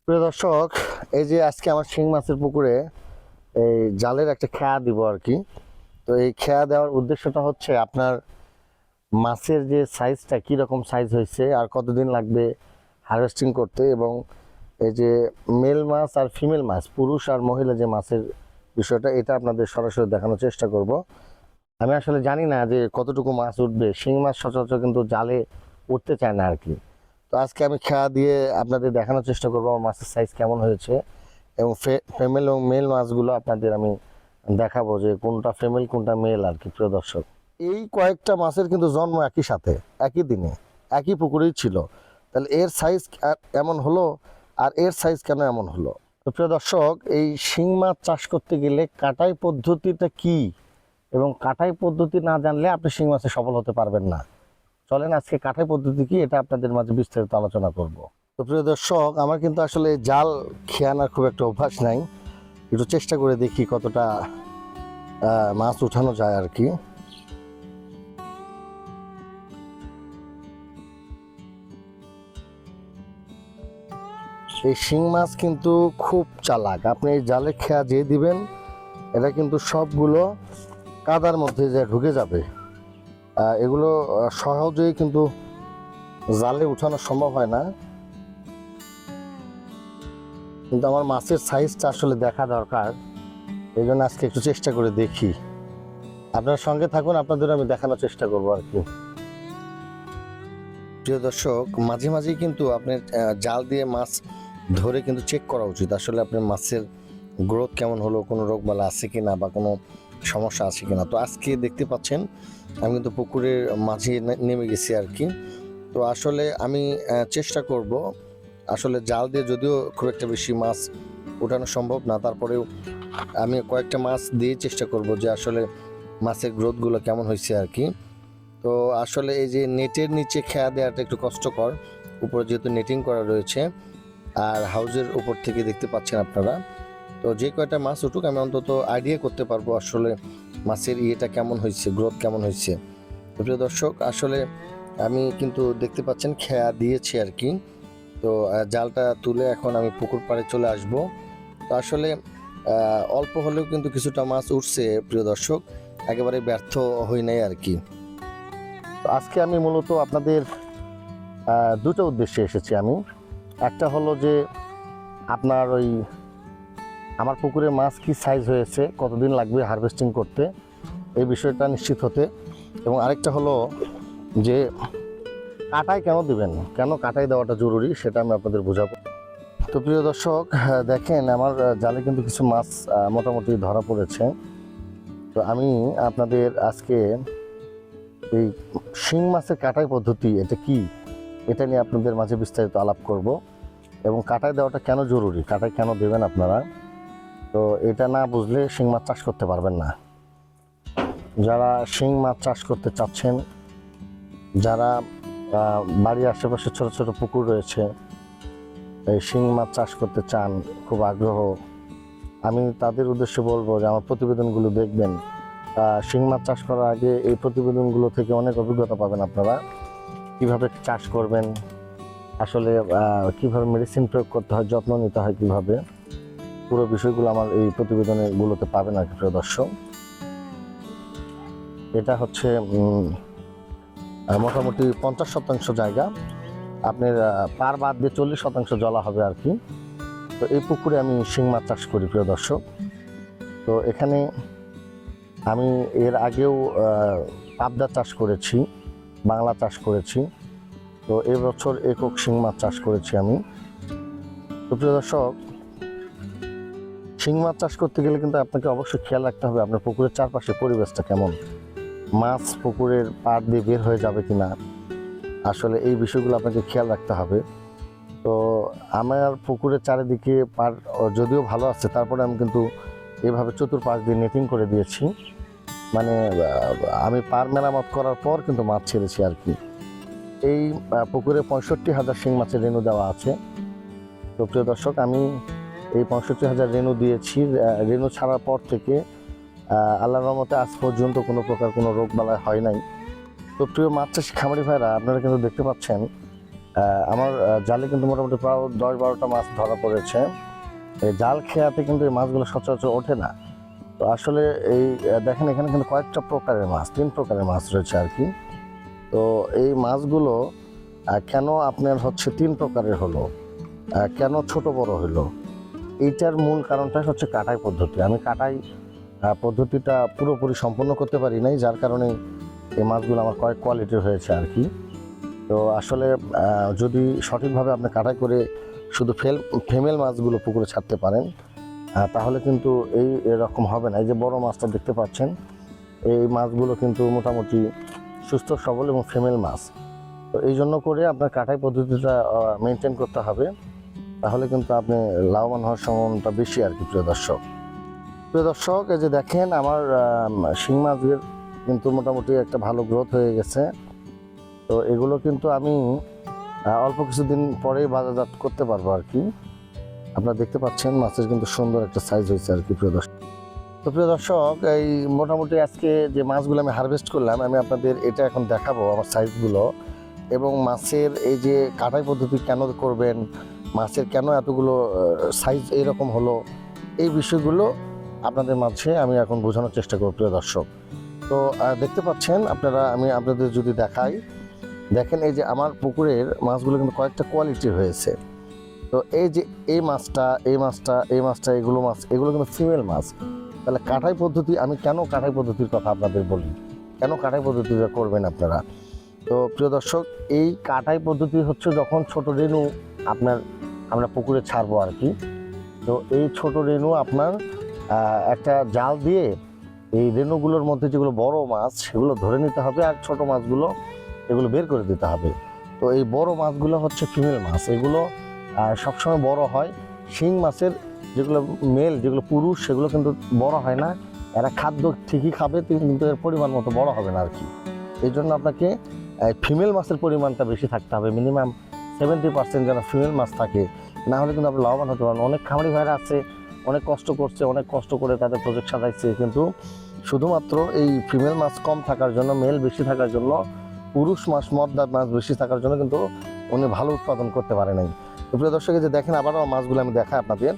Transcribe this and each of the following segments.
প্রিয় দর্শক, এই যে আজকে আমার শিং মাছের পুকুরে এই জালের একটা খেয়া দিব আর কি। তো এই খেয়া দেওয়ার উদ্দেশ্যটা হচ্ছে আপনার মাছের যে সাইজটা কি রকম সাইজ হয়েছে আর কতদিন লাগবে হারভেস্টিং করতে, এবং এই যে মেল মাছ আর ফিমেল মাছ, পুরুষ আর মহিলা যে মাছের বিষয়টা, এটা আপনাদের সরাসরি দেখানোর চেষ্টা করব। আমি আসলে জানি না যে কতটুকু মাছ উঠবে। শিং মাছ সচরাচর কিন্তু জালে উঠতে চায় না আর কি। তো আজকে আমি খেয়া দিয়ে আপনাদের দেখানোর চেষ্টা করবো আমার মাছের সাইজ কেমন হয়েছে, এবং ফিমেল এবং মেল মাছগুলো আপনাদের আমি দেখাবো যে কোনটা ফিমেল কোনটা মেল আর কি। প্রিয় দর্শক, এই কয়েকটা মাছের কিন্তু জন্ম একই সাথে, একই দিনে, একই পুকুরেই ছিল। তাহলে এর সাইজ এমন হলো, আর এর সাইজ কেন এমন হলো? তো প্রিয় দর্শক, এই শিং মাছ চাষ করতে গেলে কাটাই পদ্ধতিটা কি, এবং কাটাই পদ্ধতি না জানলে আপনি শিং মাছে সফল হতে পারবেন না। চলেন আজকে কাটাই পদ্ধতি কি এটা আপনাদের মাঝে বিস্তারিত আলোচনা করব। তো প্রিয় দর্শক, আমার কিন্তু আসলে জাল খেয়ানোর খুব একটা অভ্যাস নাই। একটু চেষ্টা করে দেখি কতটা মাছ উঠানো যায় আর কি। এই শিং মাছ কিন্তু খুব চালাক। আপনি এই জালে খেয়া যে দিবেন, এটা কিন্তু সবগুলো কাদার মধ্যে যে ঢুকে যাবে। এগুলো সহজেই কিন্তু জালে উঠানো সম্ভব হয় না। কিন্তু আমার মাছের সাইজটা আসলে দেখা দরকার, এই জন্য আজকে একটু চেষ্টা করে দেখি। আপনার সঙ্গে থাকুন, আপনাদের আমি দেখানোর চেষ্টা করবো আর কি। প্রিয় দর্শক, মাঝে মাঝেই কিন্তু আপনার জাল দিয়ে মাছ ধরে কিন্তু চেক করা উচিত আসলে আপনার মাছের গ্রোথ কেমন হলো, কোনো রোগবালা আছে কিনা বা কোনো সমস্যা আছে কিনা। তো আজকে দেখতে পাচ্ছেন আমি কিন্তু পুকুরের মাঝে নেমে গেছি আর কি। তো আসলে আমি চেষ্টা করব, আসলে জাল দিয়ে যদিও খুব একটা বেশি মাছ ওঠানো সম্ভব না, তারপরেও আমি কয়েকটা মাছ দিয়ে চেষ্টা করব যে আসলে মাছের গ্রোথগুলো কেমন হয়েছে আর কি। তো আসলে এই যে নেটের নিচে খেয়া দেওয়াটা একটু কষ্টকর, উপরে যেহেতু নেটিং করা রয়েছে, আর হাউজের উপর থেকে দেখতে পাচ্ছেন আপনারা। তো যে কয়টা মাছ উঠুক আমি অন্তত আইডিয়া করতে পারবো আসলে মাছের ইয়েটা কেমন হয়েছে, গ্রোথ কেমন হয়েছে। তো প্রিয় দর্শক, আসলে আমি কিন্তু দেখতে পাচ্ছেন খেয়া দিয়েছি আর কি। তো জালটা তুলে এখন আমি পুকুর পাড়ে চলে আসব। তো আসলে অল্প হলেও কিন্তু কিছুটা মাছ উঠছে প্রিয় দর্শক, একেবারে ব্যর্থ হই নাই আর কি। তো আজকে আমি মূলত আপনাদের দুটো উদ্দেশ্যে এসেছি আমি। একটা হলো যে আপনার ওই আমার পুকুরে মাছ কি সাইজ হয়েছে, কতদিন লাগবে হারভেস্টিং করতে, এই বিষয়টা নিশ্চিত হতে। এবং আরেকটা হলো যে কাটাই কেন দিবেন, কেন কাটাই দেওয়াটা জরুরি, সেটা আমি আপনাদের বোঝাবো। তো প্রিয় দর্শক, দেখেন আমার জালে কিন্তু কিছু মাছ মোটামুটি ধরা পড়েছে। তো আমি আপনাদের আজকে এই শিং মাছের কাটাই পদ্ধতি এটা কি, এটা নিয়ে আপনাদের মাঝে বিস্তারিত আলাপ করব, এবং কাটাই দেওয়াটা কেন জরুরি, কাটাই কেন দেবেন আপনারা। তো এটা না বুঝলে শিং মাছ চাষ করতে পারবেন না। যারা শিং মাছ চাষ করতে চাচ্ছেন, যারা বাড়ির আশেপাশে ছোট ছোট পুকুর রয়েছে, এই শিং মাছ চাষ করতে চান, খুব আগ্রহ, আমি তাদের উদ্দেশ্যে বলবো যে আমার প্রতিবেদনগুলো দেখবেন। শিং মাছ চাষ করার আগে এই প্রতিবেদনগুলো থেকে অনেক অভিজ্ঞতা পাবেন আপনারা, কিভাবে চাষ করবেন, আসলে কিভাবে মেডিসিন প্রয়োগ করতে হয়, যত্ন নিতে হয় কিভাবে, পুরো বিষয়গুলো আমার এই প্রতিবেদনগুলোতে পাবেন আর কি। প্রিয় দর্শক, এটা হচ্ছে মোটামুটি 50% জায়গা, আপনার পার বাদ দিয়ে 40% জলা হবে আর কি। তো এই পুকুরে আমি শিং মাছ চাষ করি প্রিয় দর্শক। তো এখানে আমি এর আগেও পাবদা চাষ করেছি, বাংলা চাষ করেছি। তো এবছর একক শিং মাছ চাষ করেছি আমি। তো প্রিয় দর্শক, শিং মাছ চাষ করতে গেলে কিন্তু আপনাকে অবশ্যই খেয়াল রাখতে হবে আপনার পুকুরের চারপাশে পরিবেশটা কেমন, মাছ পুকুরের পাড় দিয়ে বের হয়ে যাবে কিনা, আসলে এই বিষয়গুলো আপনাকে খেয়াল রাখতে হবে। তো আমার পুকুরের চারিদিকে পাড় যদিও ভালো আছে, তারপরে আমি কিন্তু এভাবে চতুর্পাশ দিয়ে নেটিং করে দিয়েছি। মানে আমি পাড় মেরামত করার পর কিন্তু মাছ ছেড়েছি আর কি। এই পুকুরে 65,000 শিং মাছের রেণু দেওয়া আছে। তো প্রিয় দর্শক, আমি এই 65,000 রেণু দিয়েছি। রেণু ছাড়ার পর থেকে আল্লাহর রহমতে আজ পর্যন্ত কোনো প্রকার কোনো রোগ বালাই হয় নাই। তো প্রিয় মাছ চাষি খামারি ভাইরা, আপনারা কিন্তু দেখতে পাচ্ছেন আমার জালে কিন্তু মোটামুটি প্রায় 10-12টা মাছ ধরা পড়েছে। এই জাল খেয়াতে কিন্তু এই মাছগুলো সচরাচর ওঠে না। তো আসলে এই দেখেন এখানে কিন্তু কয়েকটা প্রকারের মাছ, 3 প্রকারের মাছ রয়েছে আর কি। তো এই মাছগুলো কেন আপনার হচ্ছে 3 প্রকারের হলো, কেন ছোট বড় হলো, এইটার মূল কারণটা হচ্ছে কাটাই পদ্ধতি। আমি কাটাই পদ্ধতিটা পুরোপুরি সম্পন্ন করতে পারি নাই, যার কারণে এই মাছগুলো আমার কয়েক কোয়ালিটির হয়েছে আর কি। তো আসলে যদি সঠিকভাবে আপনি কাটাই করে শুধু ফিমেল মাছগুলো পুকুরে ছাড়তে পারেন, তাহলে কিন্তু এই এরকম হবে না। এই যে বড় মাছটা দেখতে পাচ্ছেন, এই মাছগুলো কিন্তু মোটামুটি সুস্থ সবল এবং ফিমেল মাছ। তো এই জন্য করে আপনার কাটাই পদ্ধতিটা মেনটেন করতে হবে, তাহলে কিন্তু আপনি লাভবান হওয়ার সম্ভাবনাটা বেশি আর কি। প্রিয় দর্শক, এই যে দেখেন আমার শিং মাছের কিন্তু মোটামুটি একটা ভালো গ্রোথ হয়ে গেছে। তো এগুলো কিন্তু আমি অল্প কিছুদিন পরেই বাজারজাত করতে পারবো আর কি। আপনারা দেখতে পাচ্ছেন মাছের কিন্তু সুন্দর একটা সাইজ হয়েছে আর কি। প্রিয় দর্শক, এই মোটামুটি আজকে যে মাছগুলো আমি হারভেস্ট করলাম, আমি আপনাদের এটা এখন দেখাবো আমার সাইজগুলো, এবং মাছের এই যে কাটাই পদ্ধতি কেন করবেন, মাছের কেন এতগুলো সাইজ এইরকম হলো, এই বিষয়গুলো আপনাদের মাঝে আমি এখন বোঝানোর চেষ্টা করব প্রিয় দর্শক। তো দেখতে পাচ্ছেন আপনারা, আমি আপনাদের যদি দেখাই, দেখেন এই যে আমার পুকুরের মাছগুলো কিন্তু কয়েকটা কোয়ালিটি হয়েছে। তো এই যে এই মাছটা এগুলো কিন্তু ফিমেল মাছ। তাহলে কাটাই পদ্ধতি, আমি কেন কাটাই পদ্ধতির কথা আপনাদের বলি, কেন কাটাই পদ্ধতিটা করবেন আপনারা। তো প্রিয় দর্শক, এই কাটাই পদ্ধতি হচ্ছে যখন ছোট রেণু আমরা পুকুরে ছাড়বো আর কি। তো এই ছোট রেণু আপনার একটা জাল দিয়ে এই রেণুগুলোর মধ্যে যেগুলো বড় মাছ সেগুলো ধরে নিতে হবে, আর ছোট মাছগুলো এগুলো বের করে দিতে হবে। তো এই বড় মাছগুলো হচ্ছে ফিমেল মাছ, এগুলো সবসময় বড় হয়। শিং মাছের যেগুলো মেল, যেগুলো পুরুষ, সেগুলো কিন্তু বড় হয় না। এরা খাদ্য ঠিকই খাবে, কিন্তু এর পরিমাণ মতো বড় হবে না আর কি। এই জন্য আপনাকে ফিমেল মাছের পরিমাণটা বেশি থাকতে হবে, মিনিমাম 70% যেন ফিমেল মাছ থাকে, না হলে কিন্তু আপনি লাভবান হতে পারেন। অনেক খামারি ভাইরা আছে, অনেক কষ্ট করছে, অনেক কষ্ট করে তাদের প্রজেক্ট সাজাইছে, কিন্তু শুধুমাত্র এই ফিমেল মাছ কম থাকার জন্য, মেল বেশি থাকার জন্য, পুরুষ মদ্দার মাছ বেশি থাকার জন্য কিন্তু উনি ভালো উৎপাদন করতে পারে নাই। তো প্রিয় দর্শক, যে দেখেন আবারও মাছগুলো আমি দেখাই আপনাদের,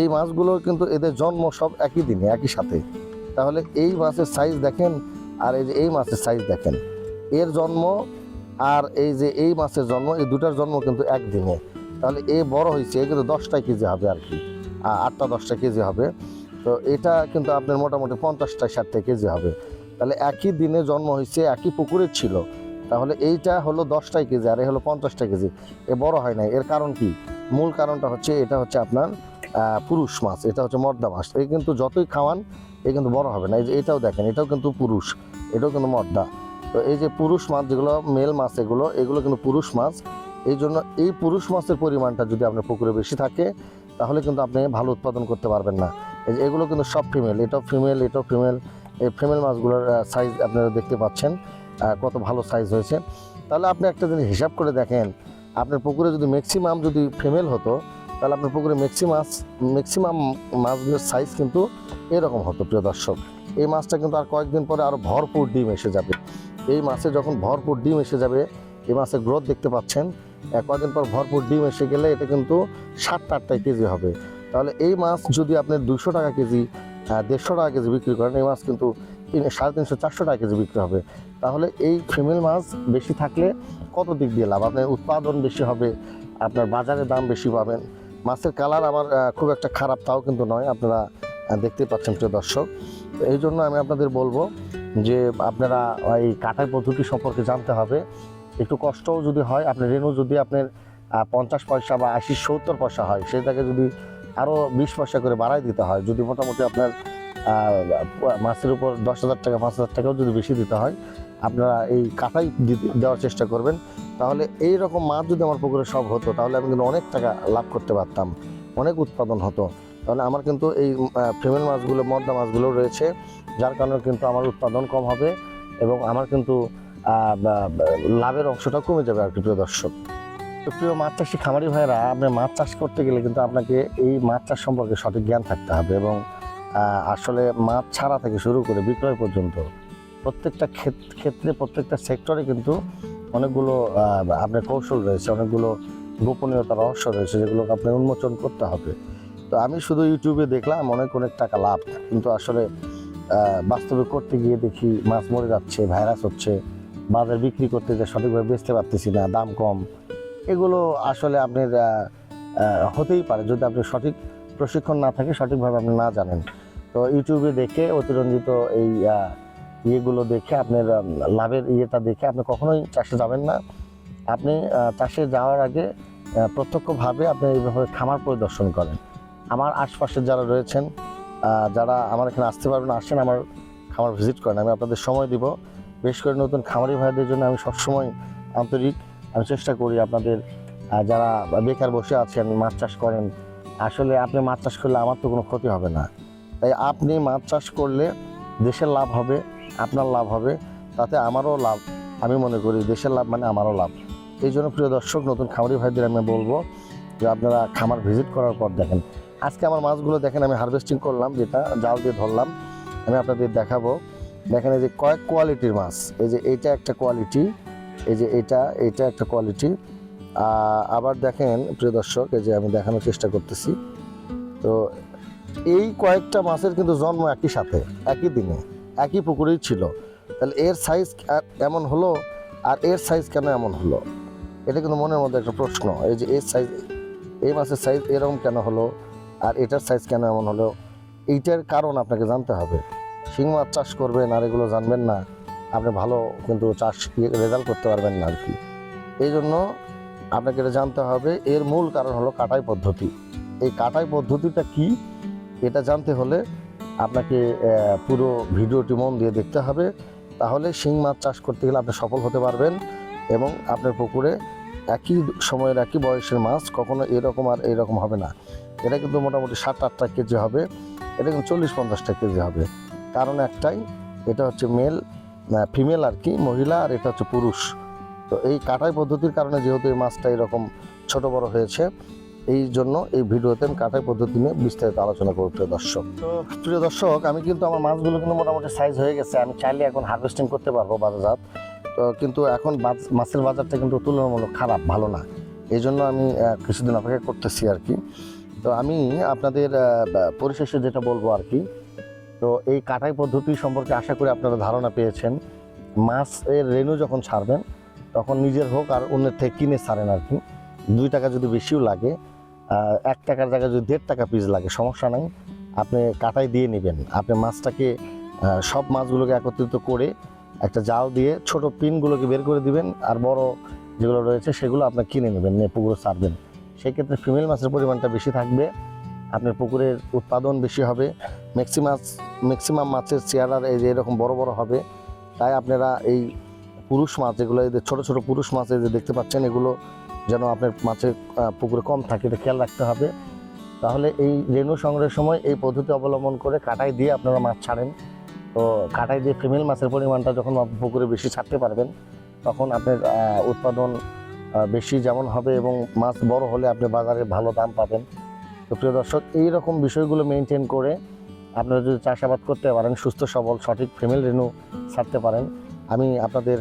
এই মাছগুলো কিন্তু এদের জন্ম সব একই দিনে একই সাথে। তাহলে এই মাছের সাইজ দেখেন, আর এই যে এই মাছের সাইজ দেখেন, এর জন্ম আর এই যে এই মাছের জন্ম, এই দুটার জন্ম কিন্তু একদিনে। তাহলে এ বড় হয়েছে, এ কিন্তু 10টা কেজি হবে আর কি, 8টা-10টা কেজি হবে। তো এটা কিন্তু আপনার মোটামুটি 50টা-60টা কেজি হবে। তাহলে একই দিনে জন্ম হয়েছে, একই পুকুরে ছিল। তাহলে এইটা হলো 10টা কেজি আর এ হলো 50টা কেজি, এ বড় হয় নাই। এর কারণ কি? মূল কারণটা হচ্ছে, এটা হচ্ছে আপনার পুরুষ মাছ, এটা হচ্ছে মর্দা মাছ। এই কিন্তু যতই খাওয়ান এ কিন্তু বড় হবে না। এই যে এটাও দেখেন, এটাও কিন্তু পুরুষ, এটাও কিন্তু মর্দা। তো এই যে পুরুষ মাছ যেগুলো মেল মাছ, এগুলো কিন্তু পুরুষ মাছ। এই জন্য এই পুরুষ মাছের পরিমাণটা যদি আপনার পুকুরে বেশি থাকে, তাহলে কিন্তু আপনি ভালো উৎপাদন করতে পারবেন না। এই যে এগুলো কিন্তু সব ফিমেল, এটাও ফিমেল। এই ফিমেল মাছগুলোর সাইজ আপনারা দেখতে পাচ্ছেন কত ভালো সাইজ হয়েছে। তাহলে আপনি একটা জিনিস হিসাব করে দেখেন, আপনার পুকুরে যদি ম্যাক্সিমাম যদি ফিমেল হতো, তাহলে আপনার পুকুরে ম্যাক্সিমাম মাছগুলোর সাইজ কিন্তু এরকম হতো। প্রিয় দর্শক, এই মাছটা কিন্তু আর কয়েকদিন পরে আরও ভরপুর ডিম এসে যাবে। এই মাছে যখন ভরপুর ডিম এসে যাবে, এই মাছের গ্রোথ দেখতে পাচ্ছেন, কয়েকদিন পর ভরপুর ডিম এসে গেলে এটা কিন্তু 7-8টা কেজি হবে। তাহলে এই মাছ যদি আপনি 200 টাকা কেজি, 150 টাকা কেজি বিক্রি করেন, এই মাছ কিন্তু 350-400 টাকা কেজি বিক্রি হবে। তাহলে এই ফিমেল মাছ বেশি থাকলে কত দিক দিয়ে লাভ, আপনার উৎপাদন বেশি হবে, আপনার বাজারে দাম বেশি পাবেন। মাছের কালার আবার খুব একটা খারাপ তাও কিন্তু নয়, আপনারা দেখতে পাচ্ছেন প্রিয় দর্শক। তো এই জন্য আমি আপনাদের বলবো যে আপনারা এই কাটাই পদ্ধতি সম্পর্কে জানতে হবে। একটু কষ্টও যদি হয়, আপনার রেণু যদি আপনার 50 পয়সা বা 80-70 পয়সা হয়, সেটাকে যদি আরও 20 পয়সা করে বাড়াই দিতে হয়, যদি মোটামুটি আপনার মাছের উপর 10,000 টাকা 5,000 টাকাও যদি বেশি দিতে হয়, আপনারা এই কাটাই দেওয়ার চেষ্টা করবেন। তাহলে এই রকম মাছ যদি আমার পুকুরে সব হতো, তাহলে আমি কিন্তু অনেক টাকা লাভ করতে পারতাম, অনেক উৎপাদন হতো। তাহলে আমার কিন্তু এই ফিমেল মাছগুলো, মদ্দা মাছগুলো রয়েছে, যার কারণে কিন্তু আমার উৎপাদন কম হবে এবং আমার কিন্তু লাভের অংশটা কমে যাবে আর কি। প্রিয় দর্শক, তো প্রিয় মাছ চাষি খামারি ভাইরা, আপনার মাছ চাষ করতে গেলে কিন্তু আপনাকে এই মাছ চাষ সম্পর্কে সঠিক জ্ঞান থাকতে হবে, এবং আসলে মাছ ছাড়া থেকে শুরু করে বিক্রয় পর্যন্ত প্রত্যেকটা ক্ষেত্রে, প্রত্যেকটা সেক্টরে কিন্তু অনেকগুলো আপনার কৌশল রয়েছে, অনেকগুলো গোপনীয়তা রহস্য রয়েছে, যেগুলোকে আপনার উন্মোচন করতে হবে। তো আমি শুধু ইউটিউবে দেখলাম অনেক টাকা লাভ, কিন্তু আসলে বাস্তবে করতে গিয়ে দেখি মাছ মরে যাচ্ছে, ভাইরাস হচ্ছে, বাজারে বিক্রি করতে যে সঠিকভাবে বেচতে পারতেছি না, দাম কম। এগুলো আসলে আপনার হতেই পারে যদি আপনি সঠিক প্রশিক্ষণ না থাকে, সঠিকভাবে আপনি না জানেন। তো ইউটিউবে দেখে অতিরঞ্জিত এই ইয়েগুলো দেখে আপনার লাভের ইয়েটা দেখে আপনি কখনোই চাষে যাবেন না। আপনি চাষে যাওয়ার আগে প্রত্যক্ষভাবে আপনি এইভাবে খামার পরিদর্শন করেন। আমার আশপাশে যারা রয়েছেন, যারা আমার এখানে আসতে পারবেন, আসেন আমার খামার ভিজিট করেন। আমি আপনাদের সময় দিব। বিশেষ করে নতুন খামারি ভাইদের জন্য আমি সবসময় আন্তরিক। আমি চেষ্টা করি আপনাদের যারা বেকার বসে আছেন, মাছ চাষ করেন, আসলে আপনি মাছ চাষ করলে আমার তো কোনো ক্ষতি হবে না। তাই আপনি মাছ চাষ করলে দেশের লাভ হবে, আপনার লাভ হবে, তাতে আমারও লাভ। আমি মনে করি দেশের লাভ মানে আমারও লাভ। এই জন্য প্রিয় দর্শক, নতুন খামারি ভাইদের আমি বলবো যে আপনারা খামার ভিজিট করার পর দেখেন। আজকে আমার মাছগুলো দেখেন আমি হারভেস্টিং করলাম, যেটা জাল দিয়ে ধরলাম, আমি আপনাদের দেখাবো। দেখেন এই যে কয়েক কোয়ালিটির মাছ, এই যে এইটা একটা কোয়ালিটি, এই যে এইটা একটা কোয়ালিটি। আবার দেখেন প্রিয় দর্শক, এই যে আমি দেখানোর চেষ্টা করতেছি। তো এই কয়েকটা মাছের কিন্তু জন্ম একই সাথে, একই দিনে, একই পুকুরেই ছিল। তাহলে এর সাইজ এমন হলো, আর এর সাইজ কেন এমন হলো? এটা কিন্তু মনের মধ্যে একটা প্রশ্ন। এই যে এর সাইজ, এই মাছের সাইজ এরকম কেন হলো, আর এটার সাইজ কেন এমন হলো? এইটার কারণ আপনাকে জানতে হবে। শিং মাছ চাষ করবেন আর এগুলো জানবেন না, আপনি ভালো কিন্তু চাষ রেজাল্ট করতে পারবেন না আর কি। এই জন্য আপনাকে এটা জানতে হবে। এর মূল কারণ হলো কাটাই পদ্ধতি। এই কাটাই পদ্ধতিটা কি, এটা জানতে হলে আপনাকে পুরো ভিডিওটি মন দিয়ে দেখতে হবে। তাহলে শিং মাছ চাষ করতে গেলে আপনি সফল হতে পারবেন, এবং আপনার পুকুরে একই সময়ের একই বয়সের মাছ কখনো এরকম আর এইরকম হবে না। এটা কিন্তু মোটামুটি 7-8টা কেজি হবে, এটা কিন্তু 40-50টা কেজি হবে। কারণ একটাই, এটা হচ্ছে ফিমেল আর কি, মহিলা, আর এটা হচ্ছে পুরুষ। তো এই কাটাই পদ্ধতির কারণে যেহেতু এই মাছটা এরকম ছোট বড় হয়েছে, এই জন্য এই ভিডিওতে আমি কাটাই পদ্ধতি নিয়ে বিস্তারিত আলোচনা করব প্রিয় দর্শক। তো প্রিয় দর্শক, আমি কিন্তু আমার মাছগুলো কিন্তু মোটামুটি সাইজ হয়ে গেছে, আমি চাইলে এখন হারভেস্টিং করতে পারবো বাজারজাত। তো কিন্তু এখন মাছের বাজারটা কিন্তু তুলনামূলক খারাপ, ভালো না। এই জন্য আমি কিছুদিন অপেক্ষা করতেছি আর কি। তো আমি আপনাদের পরিশেষে যেটা বলবো আর কি, তো এই কাটাই পদ্ধতি সম্পর্কে আশা করি আপনারা ধারণা পেয়েছেন। মাছের রেণু যখন ছাড়বেন, তখন নিজের হোক আর অন্যের থেকে কিনে ছাড়েন আর কি। 2 টাকা যদি বেশিও লাগে, 1 টাকার জায়গায় যদি 1.5 টাকা পিস লাগে, সমস্যা নাই, আপনি কাটাই দিয়ে নেবেন। আপনি মাছটাকে সব মাছগুলোকে একত্রিত করে একটা জাল দিয়ে ছোট পিনগুলোকে বের করে দিবেন, আর বড় যেগুলো রয়েছে সেগুলো আপনি কিনে নেবেন, নিয়ে পুকুরে ছাড়বেন। সেক্ষেত্রে ফিমেল মাছের পরিমাণটা বেশি থাকবে, আপনার পুকুরের উৎপাদন বেশি হবে, ম্যাক্সিমাম মাছের চেহারার এই যে এরকম বড় বড় হবে। তাই আপনারা এই পুরুষ মাছ, যেগুলো এই যে ছোটো ছোটো পুরুষ মাছ এই যে দেখতে পাচ্ছেন, এগুলো যেন আপনার মাছের পুকুরে কম থাকে, এটা খেয়াল রাখতে হবে। তাহলে এই রেণু সংগ্রহের সময় এই পদ্ধতি অবলম্বন করে কাটাই দিয়ে আপনারা মাছ ছাড়েন। তো কাটাই দিয়ে ফিমেল মাছের পরিমাণটা যখন পুকুরে বেশি ছাড়তে পারবেন, তখন আপনার উৎপাদন বেশি যেমন হবে, এবং মাছ বড় হলে আপনি বাজারে ভালো দাম পাবেন। তো প্রিয় দর্শক, এই রকম বিষয়গুলো মেনটেন করে আপনারা যদি চাষাবাদ করতে পারেন, সুস্থ সবল সঠিক ফিমেল রেণু ছাড়তে পারেন, আমি আপনাদের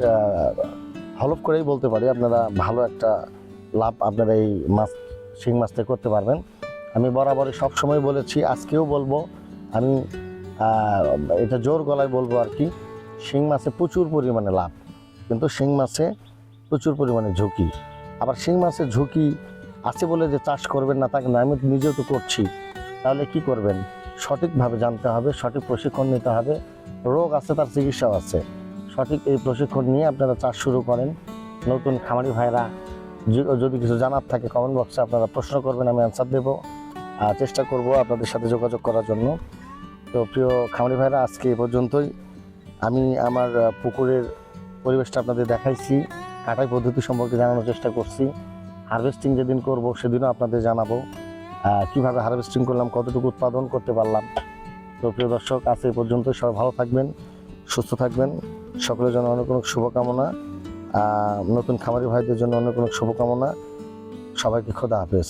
হলফ করেই বলতে পারি আপনারা ভালো একটা লাভ আপনারা এই শিং মাছ থেকে করতে পারবেন। আমি বরাবরই সবসময় বলেছি, আজকেও বলবো, আমি এটা জোর গলায় বলবো আর কি, শিং মাছে প্রচুর পরিমাণে লাভ, কিন্তু শিং মাছে প্রচুর পরিমাণে ঝুঁকি। আবার শিং মাছের ঝুঁকি আছে বলে যে চাষ করবেন না তা না, আমি নিজেও তো করছি। তাহলে কি করবেন? সঠিকভাবে জানতে হবে, সঠিক প্রশিক্ষণ নিতে হবে। রোগ আছে, তার চিকিৎসাও আছে। সঠিক এই প্রশিক্ষণ নিয়ে আপনারা চাষ শুরু করেন। নতুন খামারি ভাইরা যদি কিছু জানার থাকে, কমেন্ট বক্সে আপনারা প্রশ্ন করবেন, আমি অ্যান্সার দেবো, চেষ্টা করব আপনাদের সাথে যোগাযোগ করার জন্য। তো প্রিয় খামারি ভাইরা, আজকে এই পর্যন্তই। আমি আমার পুকুরের পরিবেশটা আপনাদের দেখাইছি, কাটাই পদ্ধতি সম্পর্কে জানানোর চেষ্টা করছি। হারভেস্টিং যেদিন করব সেদিনও আপনাদের জানাবো কীভাবে হারভেস্টিং করলাম, কতটুকু উৎপাদন করতে পারলাম। তো প্রিয় দর্শক, আজ এই পর্যন্ত। সবাই ভালো থাকবেন, সুস্থ থাকবেন, সকলের জন্য অনেক অনেক শুভকামনা। নতুন খামারি ভাইদের জন্য অনেক অনেক শুভকামনা। সবাইকে খোদা হাফেজ।